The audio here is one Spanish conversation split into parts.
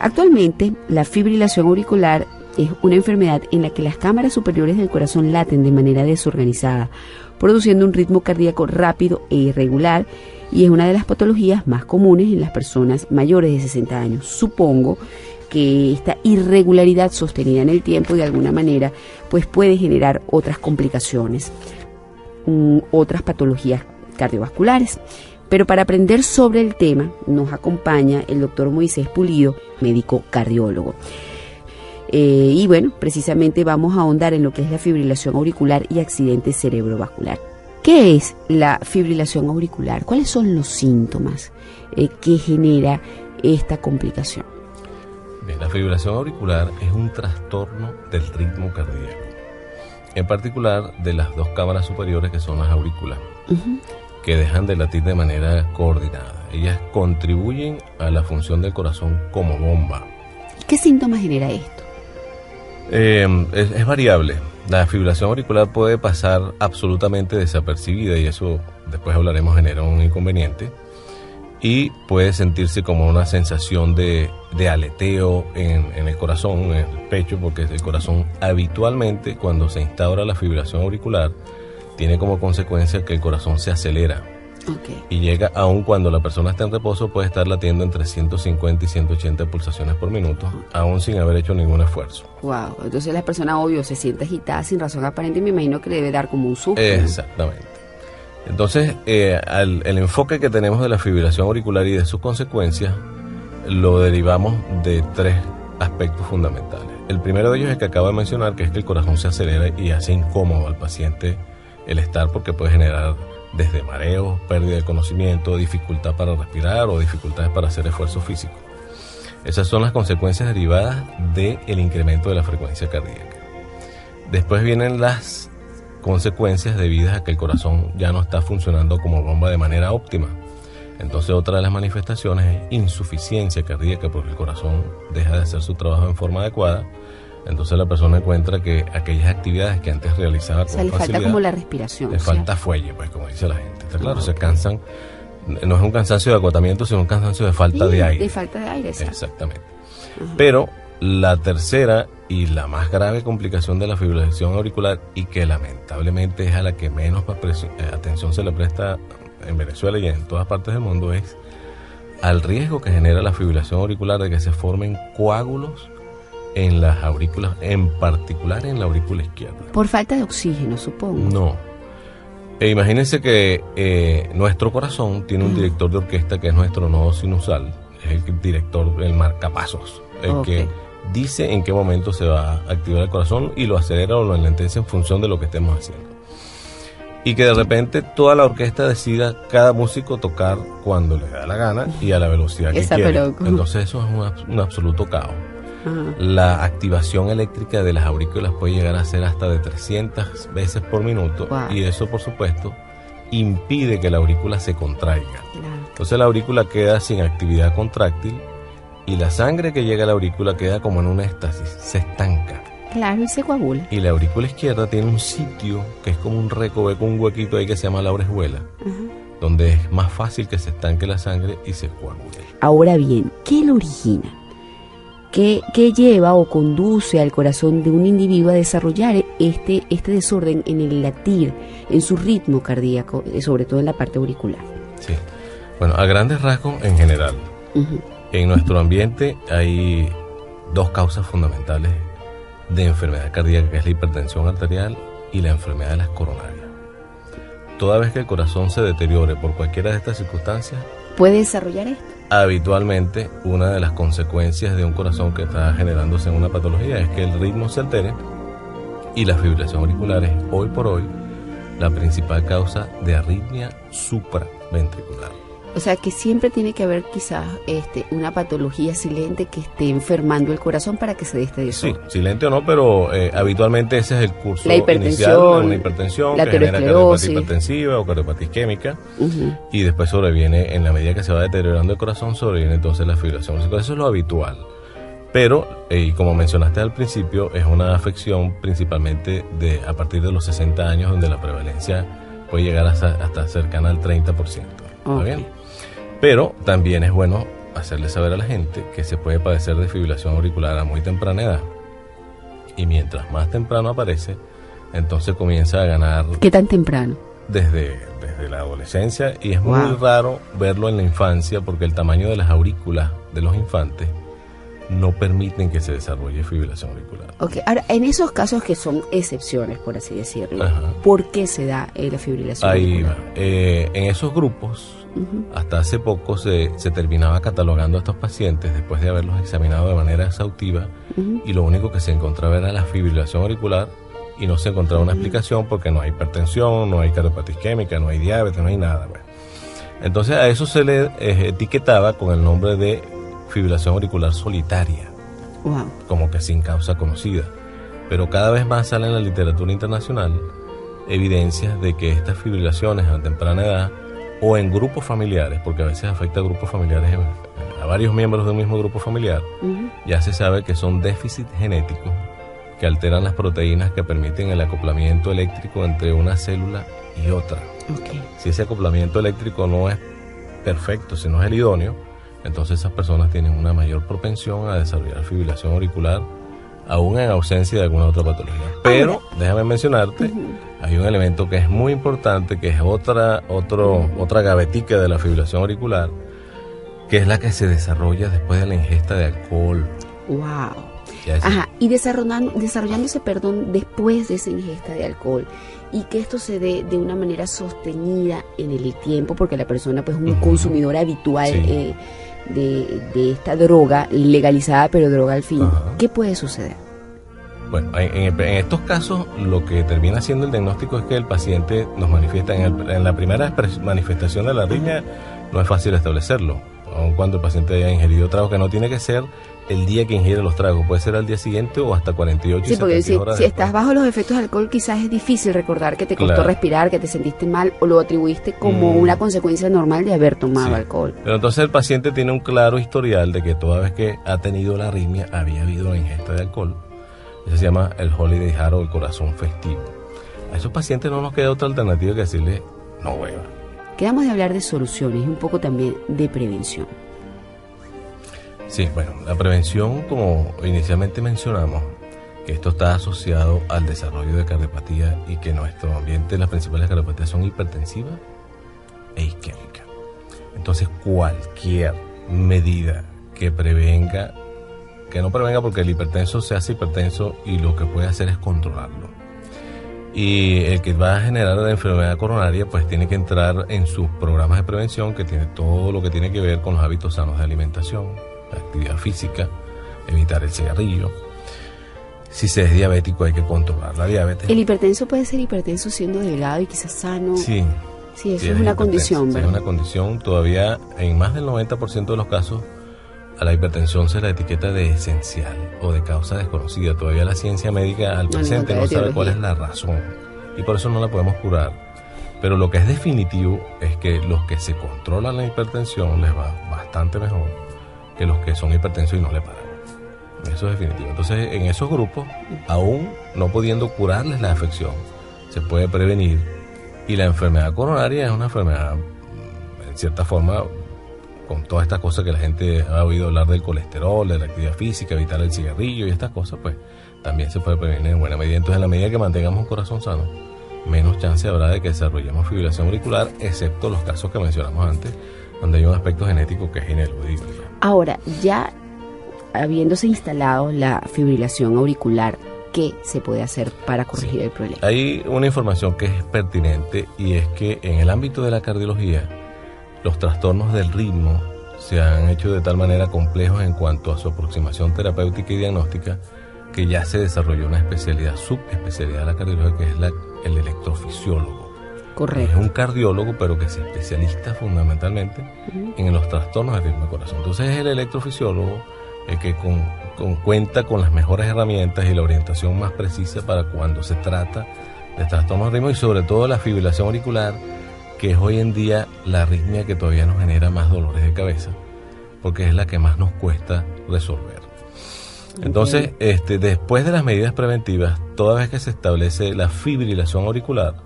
Actualmente, la fibrilación auricular es una enfermedad en la que las cámaras superiores del corazón laten de manera desorganizada, produciendo un ritmo cardíaco rápido e irregular, y es una de las patologías más comunes en las personas mayores de 60 años. Supongo que esta irregularidad sostenida en el tiempo de alguna manera pues puede generar otras complicaciones, otras patologías cardiovasculares. Pero para aprender sobre el tema nos acompaña el doctor Moisés Pulido, médico cardiólogo. Y bueno, precisamente vamos a ahondar en lo que es la fibrilación auricular y accidente cerebrovascular. ¿Qué es la fibrilación auricular? ¿Cuáles son los síntomas que genera esta complicación? Bien, la fibrilación auricular es un trastorno del ritmo cardíaco, en particular de las dos cámaras superiores que son las aurículas, que dejan de latir de manera coordinada. Ellas contribuyen a la función del corazón como bomba. ¿Qué síntomas genera esto? Es variable. La fibrilación auricular puede pasar absolutamente desapercibida y eso después hablaremos genera un inconveniente, y puede sentirse como una sensación de aleteo en el corazón, en el pecho, porque el corazón habitualmente cuando se instaura la fibrilación auricular tiene como consecuencia que el corazón se acelera. Y llega, aun cuando la persona está en reposo, puede estar latiendo entre 150 y 180 pulsaciones por minuto, aún sin haber hecho ningún esfuerzo. Wow, entonces la persona, obvio, se siente agitada sin razón aparente y me imagino que le debe dar como un susto. Exactamente. Entonces, el enfoque que tenemos de la fibrilación auricular y de sus consecuencias lo derivamos de tres aspectos fundamentales. El primero de ellos es el que acabo de mencionar, que es que el corazón se acelera y hace incómodo al paciente el estar, porque puede generar desde mareos, pérdida de conocimiento, dificultad para respirar o dificultades para hacer esfuerzo físico. Esas son las consecuencias derivadas del incremento de la frecuencia cardíaca. Después vienen las consecuencias debidas a que el corazón ya no está funcionando como bomba de manera óptima. Entonces otra de las manifestaciones es insuficiencia cardíaca, porque el corazón deja de hacer su trabajo en forma adecuada. Entonces la persona encuentra que aquellas actividades que antes realizaba con facilidad, le falta como la respiración. Le falta fuelle, pues, como dice la gente. Está claro, se cansan. No es un cansancio de agotamiento, sino un cansancio de falta de aire. De falta de aire, ¿sí? Exactamente. Pero la tercera y la más grave complicación de la fibrilación auricular, y que lamentablemente es a la que menos atención se le presta en Venezuela y en todas partes del mundo, es al riesgo que genera la fibrilación auricular de que se formen coágulos en las aurículas, en particular en la aurícula izquierda. Por falta de oxígeno, supongo. No. Imagínense que nuestro corazón tiene un director de orquesta que es nuestro nodo sinusal, es el director, el marcapasos, el que dice en qué momento se va a activar el corazón y lo acelera o lo enlentece en función de lo que estemos haciendo. Y que de repente toda la orquesta decida cada músico tocar cuando le da la gana y a la velocidad que quiere. Entonces eso es un absoluto caos. La activación eléctrica de las aurículas puede llegar a ser hasta de 300 veces por minuto. Y eso, por supuesto, impide que la aurícula se contraiga. Entonces la aurícula queda sin actividad contráctil y la sangre que llega a la aurícula queda como en un éxtasis, se estanca. Claro, y se coagula. Y la aurícula izquierda tiene un sitio que es como un recoveco, un huequito ahí que se llama la orejuela, donde es más fácil que se estanque la sangre y se coagule. Ahora bien, ¿qué lo origina? ¿Qué lleva o conduce al corazón de un individuo a desarrollar este desorden en el latir, en su ritmo cardíaco, sobre todo en la parte auricular? Sí, bueno, a grandes rasgos en general. En nuestro ambiente hay dos causas fundamentales de enfermedad cardíaca, que es la hipertensión arterial y la enfermedad de las coronarias. Toda vez que el corazón se deteriore por cualquiera de estas circunstancias, ¿puede desarrollar esto? Habitualmente, una de las consecuencias de un corazón que está generándose en una patología es que el ritmo se altere, y la fibrilación auricular es hoy por hoy la principal causa de arritmia supraventricular. O sea que siempre tiene que haber quizás una patología silente que esté enfermando el corazón para que se dé este desorden. Sí, silente o no, pero habitualmente ese es el curso inicial de una hipertensión que genera cardiopatía hipertensiva o cardiopatía isquémica, y después sobreviene, en la medida que se va deteriorando el corazón, sobreviene entonces la fibrilación auricular. Eso es lo habitual. Pero, y como mencionaste al principio, es una afección principalmente a partir de los 60 años, donde la prevalencia puede llegar hasta cercana al 30%. ¿Está bien? Pero también es bueno hacerle saber a la gente que se puede padecer de fibrilación auricular a muy temprana edad. Y mientras más temprano aparece, entonces comienza a ganar... ¿Qué tan temprano? Desde la adolescencia, y es muy raro verlo en la infancia porque el tamaño de las aurículas de los infantes no permiten que se desarrolle fibrilación auricular. Ok, ahora, en esos casos que son excepciones, por así decirlo, Ajá. ¿por qué se da la fibrilación Ahí auricular? va. En esos grupos, hasta hace poco se terminaba catalogando a estos pacientes después de haberlos examinado de manera exhaustiva, y lo único que se encontraba era la fibrilación auricular, y no se encontraba una explicación porque no hay hipertensión, no hay cardiopatía isquémica, no hay diabetes, no hay nada. Bueno. Entonces a eso se le etiquetaba con el nombre de fibrilación auricular solitaria, como que sin causa conocida. Pero cada vez más sale en la literatura internacional evidencias de que estas fibrilaciones a temprana edad o en grupos familiares, porque a veces afecta a grupos familiares, a varios miembros de un mismo grupo familiar, ya se sabe que son déficits genéticos que alteran las proteínas que permiten el acoplamiento eléctrico entre una célula y otra. Okay. Si ese acoplamiento eléctrico no es perfecto, si no es el idóneo, entonces esas personas tienen una mayor propensión a desarrollar fibrilación auricular, aún en ausencia de alguna otra patología. Pero, déjame mencionarte, hay un elemento que es muy importante, que es otra gavetica de la fibrilación auricular, que es la que se desarrolla después de la ingesta de alcohol. ¡Wow! Ajá, y desarrollándose, después de esa ingesta de alcohol, y que esto se dé de una manera sostenida en el tiempo, porque la persona pues es un consumidor habitual de esta droga, legalizada pero droga al fin. ¿Qué puede suceder? Bueno, en estos casos lo que termina siendo el diagnóstico es que el paciente nos manifiesta en la primera manifestación de la arritmia. No es fácil establecerlo, aun cuando el paciente haya ingerido tragos, que no tiene que ser el día que ingiere los tragos, puede ser al día siguiente o hasta 48 y 70 horas. Si estás bajo los efectos del alcohol, quizás es difícil recordar que te costó respirar, que te sentiste mal, o lo atribuiste como una consecuencia normal de haber tomado alcohol. Pero entonces el paciente tiene un claro historial de que toda vez que ha tenido la arritmia había habido una ingesta de alcohol. Eso se llama el holiday heart o el corazón festivo. A esos pacientes no nos queda otra alternativa que decirle no hueva. Quedamos de hablar de soluciones y un poco también de prevención. Sí, bueno, la prevención, como inicialmente mencionamos, que esto está asociado al desarrollo de cardiopatía y que en nuestro ambiente las principales cardiopatías son hipertensivas e isquémicas. Entonces, cualquier medida que prevenga, que no prevenga porque el hipertenso se hace hipertenso y lo que puede hacer es controlarlo. Y el que va a generar la enfermedad coronaria pues tiene que entrar en sus programas de prevención, que tiene todo lo que tiene que ver con los hábitos sanos de alimentación, actividad física, evitar el cigarrillo. Si se es diabético hay que controlar la diabetes. ¿El hipertenso puede ser hipertenso siendo delgado y quizás sano? Sí. Sí, eso es una condición, ¿verdad? Es una condición. Todavía en más del 90% de los casos a la hipertensión se la etiqueta de esencial o de causa desconocida. Todavía la ciencia médica al presente no sabe cuál es la razón y por eso no la podemos curar. Pero lo que es definitivo es que los que se controlan la hipertensión les va bastante mejor que los que son hipertensos y no le paran. Eso es definitivo. Entonces, en esos grupos, aún no pudiendo curarles la afección, se puede prevenir. Y la enfermedad coronaria es una enfermedad, en cierta forma, con todas estas cosas que la gente ha oído hablar del colesterol, de la actividad física, evitar el cigarrillo y estas cosas, pues también se puede prevenir en buena medida. Entonces, en la medida que mantengamos un corazón sano, menos chance habrá de que desarrollemos fibrilación auricular, excepto los casos que mencionamos antes, donde hay un aspecto genético que es ineludible. Ahora, ya habiéndose instalado la fibrilación auricular, ¿qué se puede hacer para corregir el problema? Hay una información que es pertinente y es que en el ámbito de la cardiología, los trastornos del ritmo se han hecho de tal manera complejos en cuanto a su aproximación terapéutica y diagnóstica que ya se desarrolló una especialidad, subespecialidad de la cardiología, que es el electrofisiólogo. Correcto. Es un cardiólogo, pero que se especializa fundamentalmente en los trastornos del ritmo del corazón. Entonces es el electrofisiólogo el que cuenta con las mejores herramientas y la orientación más precisa para cuando se trata de trastornos del ritmo y sobre todo la fibrilación auricular, que es hoy en día la arritmia que todavía nos genera más dolores de cabeza, porque es la que más nos cuesta resolver. Entonces, después de las medidas preventivas, toda vez que se establece la fibrilación auricular,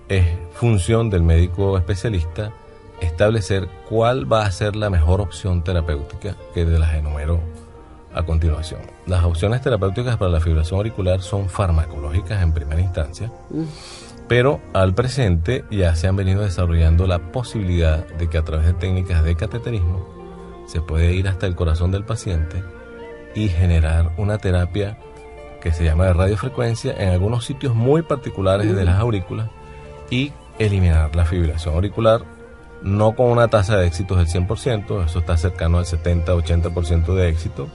es función del médico especialista establecer cuál va a ser la mejor opción terapéutica, que de las enumero a continuación. Las opciones terapéuticas para la fibrilación auricular son farmacológicas en primera instancia, pero al presente ya se han venido desarrollando la posibilidad de que a través de técnicas de cateterismo se puede ir hasta el corazón del paciente y generar una terapia que se llama de radiofrecuencia en algunos sitios muy particulares de las aurículas y eliminar la fibrilación auricular, no con una tasa de éxito del 100%, eso está cercano al 70-80% de éxito,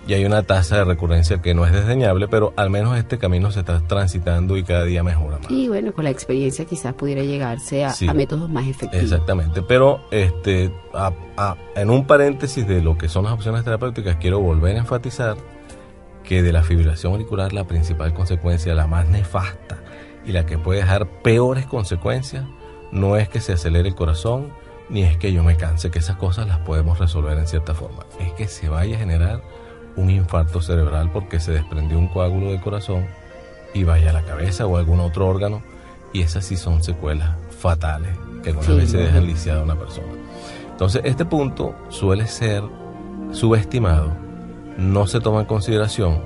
y hay una tasa de recurrencia que no es desdeñable, pero al menos este camino se está transitando y cada día mejora más. Y bueno, con la experiencia quizás pudiera llegarse a métodos más efectivos. Exactamente, pero en un paréntesis de lo que son las opciones terapéuticas, quiero volver a enfatizar que de la fibrilación auricular la principal consecuencia, la más nefasta y la que puede dejar peores consecuencias, no es que se acelere el corazón, ni es que yo me canse, que esas cosas las podemos resolver en cierta forma, es que se vaya a generar un infarto cerebral porque se desprendió un coágulo del corazón y vaya a la cabeza o a algún otro órgano, y esas sí son secuelas fatales que algunas veces dejan lisiada a una persona. Entonces este punto suele ser subestimado, no se toma en consideración,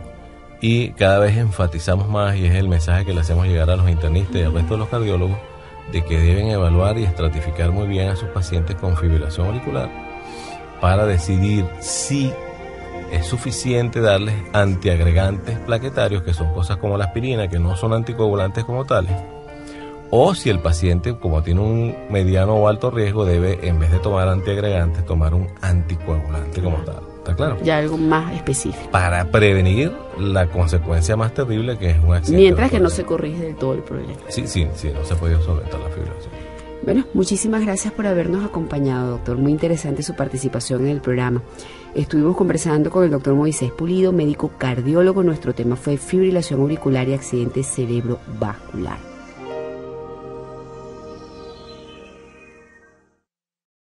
y cada vez enfatizamos más, y es el mensaje que le hacemos llegar a los internistas y al resto de los cardiólogos, de que deben evaluar y estratificar muy bien a sus pacientes con fibrilación auricular para decidir si es suficiente darles antiagregantes plaquetarios, que son cosas como la aspirina, que no son anticoagulantes como tales, o si el paciente, como tiene un mediano o alto riesgo, debe, en vez de tomar antiagregantes, tomar un anticoagulante como tal. ¿Está claro? Ya algo más específico. Para prevenir la consecuencia más terrible, que es un accidente. Mientras que no se corrige del todo el problema. Sí, no se puede solventar la fibrilación. Bueno, muchísimas gracias por habernos acompañado, doctor. Muy interesante su participación en el programa. Estuvimos conversando con el doctor Moisés Pulido, médico cardiólogo. Nuestro tema fue fibrilación auricular y accidente cerebrovascular.